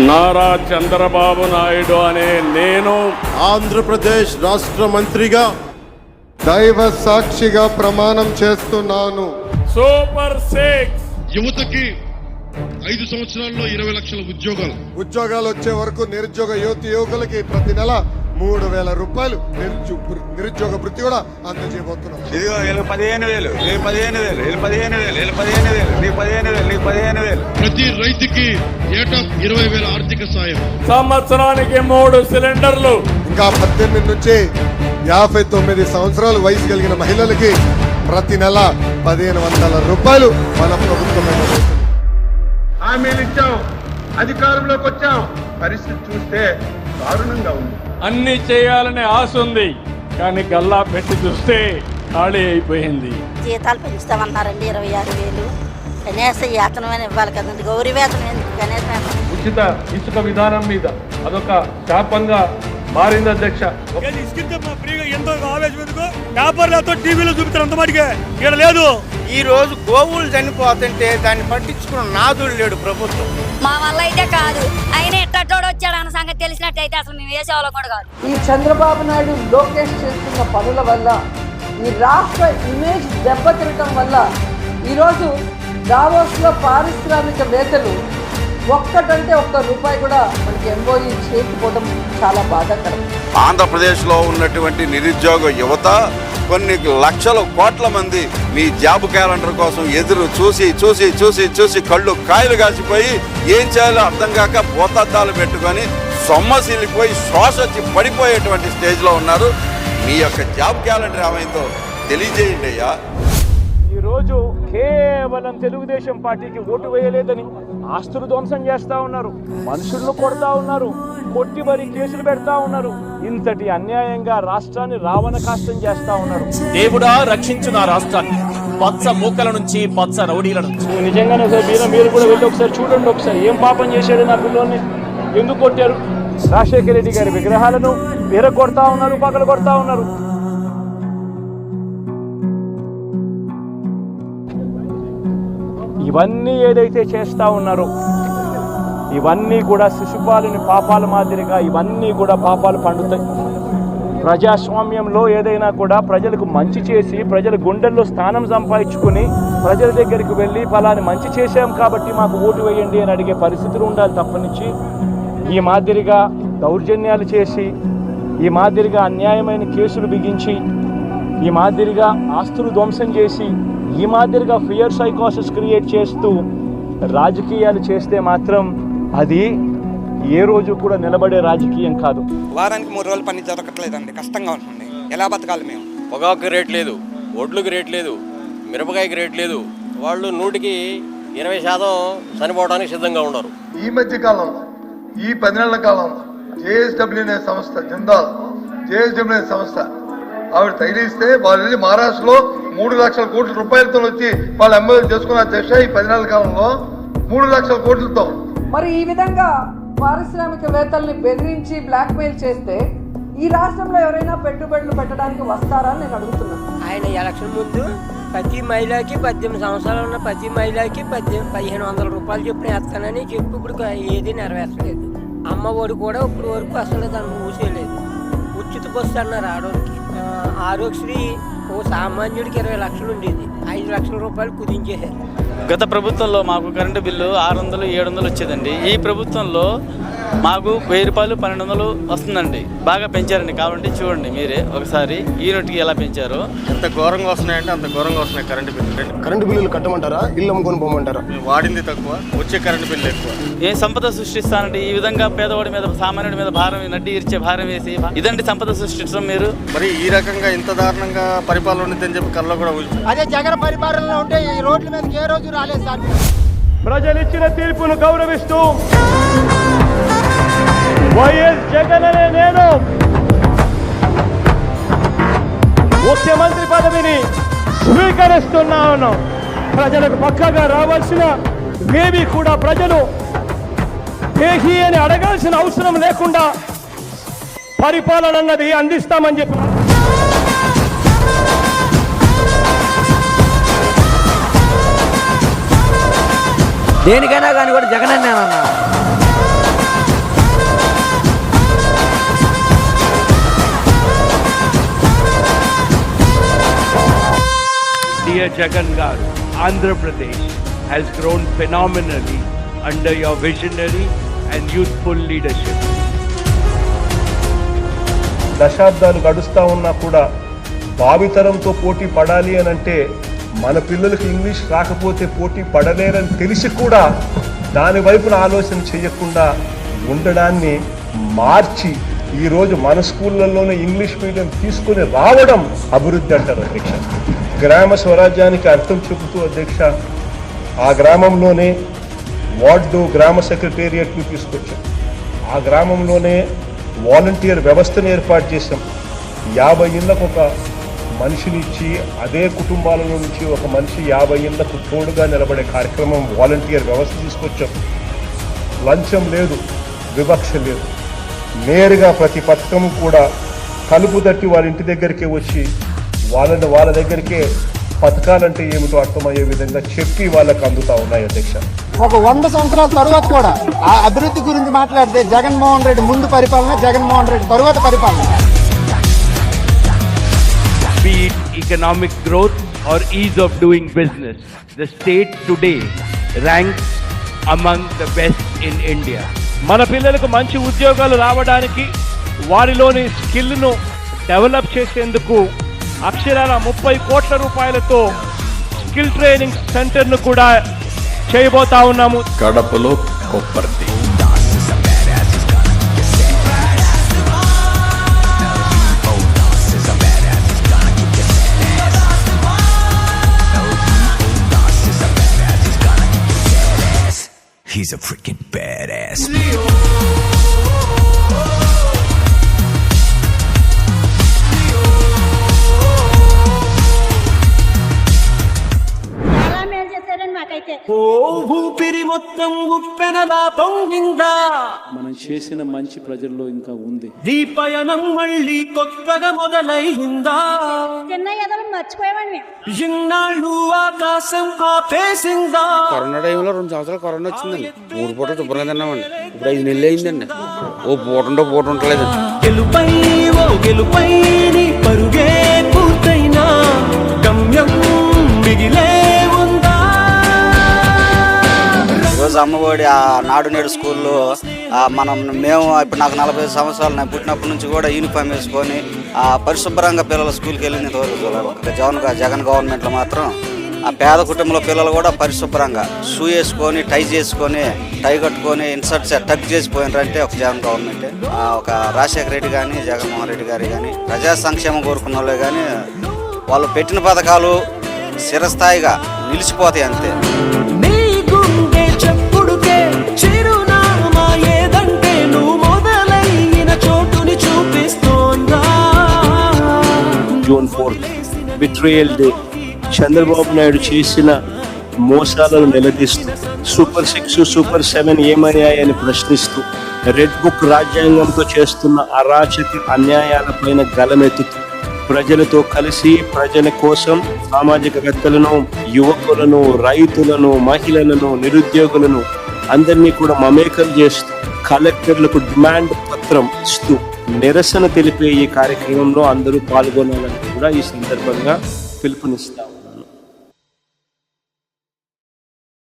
నారా చంద్రబాబు నాయుడు అనే నేను ఆంధ్రప్రదేశ్ రాష్ట్ర మంత్రిగా దైవ సాక్షిగా ప్రమాణం చేస్తున్నాను. సూపర్ 6 యువతకి 5 సంవత్సరాల్లో 20 లక్షల ఉద్యోగాలు వచ్చే వరకు నిరుద్యోగ యువకులకి ప్రతి నెల 3,000 రూపాయలు నిరుద్యోగ వృత్తి కూడా అందజేయబోతున్నాం. ప్రతి రైతుకి ఏటా 20,000 ఆర్థిక సాయం, సంవత్సరానికి 3 సిలిండర్లు. ఇంకా 18 నుంచి 59 సంవత్సరాలు వయసు కలిగిన మహిళలకి ప్రతి నెల 1,500 రూపాయలు మన ప్రభుత్వం హామీలు ఇచ్చాం, అధికారంలోకి వచ్చాం, పరిస్థితి చూస్తే దారుణంగా ఉంది. అన్ని చేయాలనే ఆశ ఉంది, కానీ గల్లా పెట్టి చూస్తే ఖాళీ అయిపోయింది. జీతాలు పెంచుతామన్నారండి 26,000. కనీస వేతనమైన ఇవ్వాలి కదండి, గౌరీ వేతనం ఎందుకు? కనీసం ఉచిత ఇసుక విధానం మీద అదొక శాపంగా మారింది అధ్యక్ష. ఎంతో ఆవేశం ఎందుకు? పేపర్లతో టీవీలో చూపిస్తారు అంత మటుకే ఇక్కడ లేదు. ఈ రోజు గోవులు చనిపోతుంటే దాన్ని పట్టించుకున్న నాదుడు లేడు ప్రభుత్వం. మా వల్ల అయితే కాదు, ఆయన ఎట్టోడు వచ్చాడు అన్న సంగతి తెలిసినట్టయితే అసలు మేము వేసేవాళ్ళం కూడా కాదు. ఈ చంద్రబాబు నాయుడు లోకేష్ చేస్తున్న పనుల వల్ల ఈ రాష్ట్ర ఇమేజ్ దెబ్బతిరగడం వల్ల ఈరోజు దావోస్లో పారిశ్రామికవేత్తలు ఒక్కటంటే ఒక్క రూపాయి కూడా మనకి ఎంఓఈ చేయకపోవడం చాలా బాధాకరం. ఆంధ్రప్రదేశ్లో ఉన్నటువంటి నిరుద్యోగ యువత కొన్ని లక్షల కోట్ల మంది మీ జాబ్ క్యాలెండర్ కోసం ఎదురు చూసి చూసి చూసి చూసి కళ్ళు కాయలు కాసిపోయి ఏం చేయాలో అర్థం కాక పోతద్దాలు పెట్టుకొని సొమ్మసిల్లిపోయి శ్వాస వచ్చి పడిపోయేటువంటి స్టేజ్లో ఉన్నారు. మీ యొక్క జాబ్ క్యాలెండర్ ఏమైందో తెలియజేయండి అయ్యా. ఈరోజు కేవలం తెలుగుదేశం పార్టీకి ఓటు వేయలేదని ఆస్తులు ధ్వంసం చేస్తా ఉన్నారు, మనుషులను కొడతా ఉన్నారు, కొట్టి మరి కేసులు పెడతా ఉన్నారు. ఇంతటి అన్యాయంగా రాష్ట్రాన్ని రావణ కాష్టం చేస్తా ఉన్నారు. దేవుడా రక్షించు నా రాష్ట్రాన్ని పచ్చ మూకల నుంచి, పచ్చ రౌడీల నుంచి. నిజంగానే సార్, మీరు కూడా వెళ్ళి ఒకసారి చూడండి, ఒకసారి ఏం పాపం చేశాడు నా పిల్లల్ని, ఎందుకు కొట్టారు? రాజశేఖర రెడ్డి గారి విగ్రహాలను కొడతా ఉన్నారు, పగలు కొడతా ఉన్నారు. ఇవన్నీ ఏదైతే చేస్తా ఉన్నారో ఇవన్నీ కూడా శిశుపాలుని పాపాల మాదిరిగా ఇవన్నీ కూడా పాపాలు పండుతాయి. ప్రజాస్వామ్యంలో ఏదైనా కూడా ప్రజలకు మంచి చేసి ప్రజల గుండెల్లో స్థానం సంపాదించుకుని ప్రజల దగ్గరికి వెళ్ళి ఫలాని మంచి చేశాం కాబట్టి మాకు ఓటు వేయండి అని అడిగే పరిస్థితులు ఉండాలి తప్పనిచ్చి ఈ మాదిరిగా దౌర్జన్యాలు చేసి, ఈ మాదిరిగా అన్యాయమైన కేసులు బిగించి, ఈ మాదిరిగా ఆస్తులు ధ్వంసం చేసి, ఈ మాదిరిగా ఫియర్ సైకోసిస్ క్రియేట్ చేస్తూ రాజకీయాలు చేస్తే మాత్రం అది ఏ రోజు కూడా నిలబడే రాజకీయం కాదు. వారానికి 3 రోజులు పని జరగట్లేదండి, కష్టంగా ఉంటుంది. ఎలా బతకాలి మేము? పొగాకు రేట్ లేదు, ఒడ్లుకి రేట్ లేదు, మిరపకాయకి రేట్ లేదు. వాళ్ళు 100కి 20% చనిపోవడానికి సిద్ధంగా ఉన్నారు. ఈ మధ్య కాలంలో ఈ 10 నెలల కాలంలో జేఎస్డబ్ల్యూ అనే సంస్థ, జిందాల్ జేఎస్డబ్ల్యూ అనే సంస్థ ఆవిడ తగిలిస్తే వాళ్ళు వెళ్ళి మహారాష్ట్రలో 3 లక్షల కోట్ల రూపాయలతో వచ్చి వాళ్ళు ఎమ్మెల్యే చేసుకున్న అధ్యక్ష ఈ 10 నెలల కాలంలో 3 లక్షల కోట్లతో. మరి ఈ విధంగా పారిశ్రామికవేత్తల్ని బెదిరించి బ్లాక్మెయిల్ చేస్తే ఈ రాష్ట్రంలో ఎవరైనా పెట్టుబడులు పెట్టడానికి వస్తారా అని నేను అడుగుతున్నాను. ఆయన ఎలక్షన్ ముందు ప్రతి మహిళకి 18 సంవత్సరాలు ఉన్న ప్రతి మహిళకి 1,500 రూపాయలు చొప్పున వేస్తానని చెప్పి ఇప్పుడు ఏది నెరవేర్చలేదు. అమ్మ ఒడి కూడా ఇప్పుడు వరకు అసలు దాన్ని ఊసేయలేదు. ఉచిత బస్సు అన్నారు ఆడోళ్ళకి. ఆరోగ్యశ్రీ ఓ సామాన్యుడికి 20 లక్షలు ఉండేది, 5 లక్షల రూపాయలు కుదించేశారు. గత ప్రభుత్వంలో మాకు కరెంటు బిల్లు 600, 700 వచ్చేదండి. ఈ ప్రభుత్వంలో మాకు 1000 రూపాయలు, 1200 వస్తుందండి. బాగా పెంచారండి. కాబట్టి చూడండి మీరే ఒకసారి యూనిట్కి ఎలా పెంచారో. ఎంత ఘోరంగా వస్తున్నాయంటే అంత ఘోరంగా వస్తున్నాయి కరెంటు బిల్లు. కరెంటు బిల్లులు కట్టమంటారా, ఇల్లు అమ్ముకొని పోమంటారా? వాడింది తక్కువ, వచ్చే కరెంటు బిల్లు ఎక్కువ. ఏ సంపద సృష్టిస్తానండి? ఈ విధంగా పేదవాడి మీద, సామాన్యుడి మీద భారం, నడ్డి ఇరిచే భారం వేసి ఇదండి సంపద సృష్టించడం. మీరు మరి ఈ రకంగా ఇంత దారుణంగా పరిపాలన ఉంటుందని చెప్పి కల్లో కూడా అదే జగన్ పరిపాలనలో ఉంటే ఈ రోడ్ల మీద ఏ రోజు రాలేదు సార్. ప్రజలు ఇచ్చిన తీర్పును గౌరవిస్తూ వైఎస్ జగన్ అనే నేను ముఖ్యమంత్రి పదవిని స్వీకరిస్తున్నాను. ప్రజలకు పక్కగా రావాల్సిన మేబీ కూడా ప్రజలు దేహి అని అడగాల్సిన అవసరం లేకుండా పరిపాలన అన్నది అందిస్తామని చెప్పి దేనికైనా కానీ కూడా Jagan అన్నానన్నా. Jagan garu, Andhra Pradesh has grown phenomenally under your visionary and youthful leadership. దశాబ్దాలు గడుస్తూ ఉన్నా కూడా భావితరంతో పోటీ పడాలి అని అంటే మన పిల్లలకు ఇంగ్లీష్ రాకపోతే పోటీ పడలేరని తెలిసి కూడా దాని వైపున ఆలోచన చేయకుండా ఉండడాన్ని మార్చి ఈరోజు మన స్కూళ్ళల్లోనే ఇంగ్లీష్ మీడియం తీసుకుని రావడం అభివృద్ధి అంటారు అధ్యక్ష. గ్రామ స్వరాజ్యానికి అర్థం చెబుతూ అధ్యక్ష, ఆ గ్రామంలోనే వార్డు గ్రామ సెక్రటేరియట్ని తీసుకొచ్చాం. ఆ గ్రామంలోనే వాలంటీర్ వ్యవస్థను ఏర్పాటు చేశాం. 50 ఇళ్లకు ఒక మనిషిని ఇచ్చి అదే కుటుంబాల నుంచి ఒక మనిషి 50 ఇళ్లకు తోడుగా నిలబడే కార్యక్రమం వాలంటీర్ వ్యవస్థ తీసుకొచ్చాం. లంచం లేదు, వివక్ష లేదు. నేరుగా ప్రతి పథకం కూడా కలుపు తట్టి వాళ్ళ ఇంటి దగ్గరికే వచ్చి వాళ్ళ దగ్గరికే పథకాలంటే ఏమిటో అర్థమయ్యే విధంగా చెప్పి వాళ్ళకు అందుతా ఉన్నాయి అధ్యక్ష. ఒక 100 సంవత్సరాల తర్వాత కూడా ఆ అభివృద్ధి గురించి మాట్లాడితే జగన్మోహన్ రెడ్డి ముందు పరిపాలన, జగన్మోహన్ రెడ్డి తరువాత పరిపాలన. Be it economic growth or ease of doing business, the state today ranks among the best in India. మన పిల్లలకు మంచి ఉద్యోగాలు రావడానికి, వారిలోని స్కిల్ను డెవలప్ చేసేందుకు అక్షరాల 30 కోట్ల రూపాయలతో స్కిల్ ట్రైనింగ్ సెంటర్ను కూడా చేయబోతా ఉన్నాము. కడపలో Kopparthi. He's a freaking badass. ఊపిరి మొత్తం ఉప్పెనలా పొంగిందా, మనం చేసిన మంచి ప్రజల్లో ఇంకా ఉంది. ఈ పయనం మళ్ళీ కొత్తగా మొదలైందా, మర్చిపోయామని ఇన్నాళ్ళు ఆకాశం ఆపేసిందా. కరోనా టైంలో 2 సంవత్సరాలు కరోనా వచ్చిందండి. 3 పూటలు శుభ్రంగా తిన్నామండి. ఇప్పుడు 5 నెలలు అయిందండి. ఓ పూట ఉండలేదండి. గెలుపై ఓ గెలుపై నీ పరుగే పూర్తయినా గమ్యం మిగిలే ఉందా. ఈరోజు అమ్మఒడి ఆ నాడు నేడు స్కూల్లో మేము ఇప్పుడు నాకు 45 సంవత్సరాలు, నేను పుట్టినప్పటి నుంచి కూడా యూనిఫామ్ వేసుకొని పరిశుభ్రంగా పిల్లలు స్కూల్కి వెళ్ళింది ఇంతవరకు చూడాలి. జగన్ గవర్నమెంట్లో మాత్రం ఆ పేద కుటుంబంలో పిల్లలు కూడా పరిశుభ్రంగా షూ వేసుకొని, టై చేసుకొని, టై కట్టుకొని, ఇన్సర్ట్స్ టక్ చేసిపోయినారంటే ఒక జగన్ గవర్నమెంటే. ఒక రాజశేఖర రెడ్డి కానీ, జగన్మోహన్ రెడ్డి గారు కానీ, ప్రజా సంక్షేమం కోరుకున్న వాళ్ళే కానీ వాళ్ళు పెట్టిన పథకాలు చిరస్థాయిగా నిలిచిపోతాయి అంతే. June 4th betrayal day. Chandrababu Naidu చేసిన మోసాలను నిలదీస్తూ, సూపర్ 6, సూపర్ 7 ఏమయ్యాయని ప్రశ్నిస్తూ, రెడ్ బుక్ రాజ్యాంగంతో చేస్తున్న అరాచక అన్యాయాలపైన గలమెత్తుతూ, ప్రజలతో కలిసి ప్రజల కోసం సామాజికవేత్తలను, యువకులను, రైతులను, మహిళలను, నిరుద్యోగులను అందరినీ కూడా మమేకం చేస్తూ కలెక్టర్లకు డిమాండ్ పత్రం ఇస్తూ నిరసన తెలిపే ఈ కార్యక్రమంలో అందరూ పాల్గొనాలని కూడా ఈ సందర్భంగా పిలుపునిస్తాం.